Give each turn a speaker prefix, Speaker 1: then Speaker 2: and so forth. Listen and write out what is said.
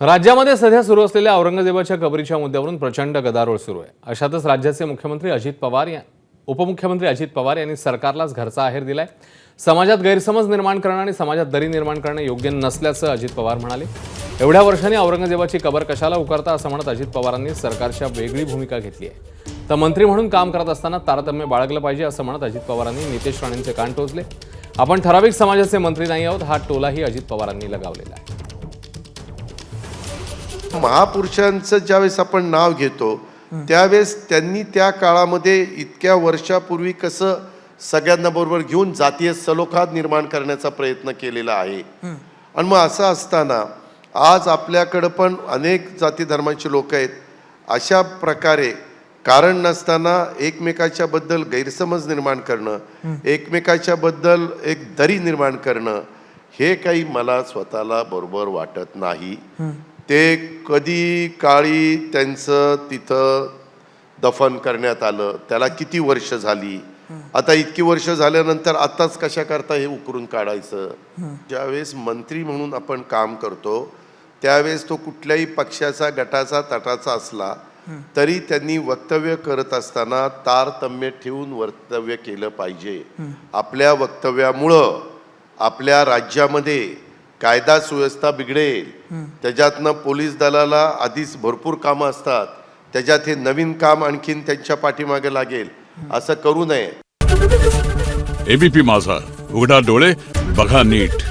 Speaker 1: राज्यामध्ये सध्या सुरू असलेल्या औरंगजेबाच्या कबरीच्या मुद्द्यावरून प्रचंड गदारोळ सुरू आहे। अशातच राज्याचे मुख्यमंत्री अजित पवार उपमुख्यमंत्री अजित पवार यांनी सरकारलाच घरचा आहेर दिलाय। समाजात गैरसमज निर्माण करणं आणि समाजात दरी निर्माण करणं योग्य नसल्याचं अजित पवार म्हणाले। एवढ्या वर्षांनी औरंगजेबाची कबर कशाला उकारता असं म्हणत अजित पवारांनी सरकारच्या वेगळी भूमिका घेतली आहे। तर मंत्री म्हणून काम करत असताना तारतम्य बाळगलं पाहिजे असं म्हणत अजित पवारांनी नितेश राणेंचे कान टोचले। आपण ठराविक समाजाचे मंत्री नाही आहोत हा टोलाही अजित पवारांनी लगावलेला आहे।
Speaker 2: महापुरुषांचं ज्यावेळेस आपण नाव घेतो त्यावेळेस त्यांनी त्या काळामध्ये इतक्या वर्षापूर्वी कसं सगळ्यांना बरोबर घेऊन जातीय सलोखा निर्माण करण्याचा प्रयत्न केलेला आहे। आणि मग असं असताना आज आपल्याकडे पण अनेक जाती धर्माचे लोक आहेत। अशा प्रकारे कारण नसताना एकमेकाच्या बद्दल गैरसमज निर्माण करणं, एकमेकाच्या बद्दल एक दरी निर्माण करणं हे काही मला स्वतःला बरोबर वाटत नाही। ते कधी काळी त्यांचं तिथं दफन करण्यात आलं, त्याला किती वर्ष झाली, आता इतकी वर्ष झाल्यानंतर आताच कशा करता हे उकरून काढायचं। ज्यावेळेस मंत्री म्हणून आपण काम करतो त्यावेळेस तो कुठल्याही पक्षाचा गटाचा तटाचा असला तरी त्यांनी वक्तव्य करत असताना तारतम्य ठेवून वक्तव्य केलं पाहिजे। आपल्या वक्तव्यामुळं आपल्या राज्यामध्ये कायदा सुव्यवस्था बिघडेल, त्याच्यातनं पोलीस दलाला आधीच भरपूर कामं असतात, त्याच्यात हे नवीन काम आणखीन त्यांच्या पाठीमागे लागेल, असं करू नये।
Speaker 3: एबीपी माझा, उघडा डोळे बघा नीट।